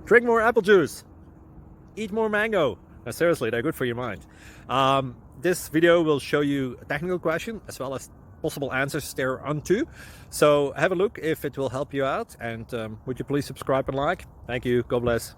Drink more apple juice. Eat more mango. No, seriously, they're good for your mind. This video will show you a technical question as well as possible answers thereunto. So have a look if it will help you out, and would you please subscribe and like? Thank you. God bless.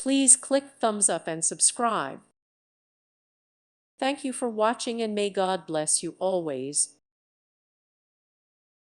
Please click thumbs up and subscribe. Thank you for watching, and may God bless you always.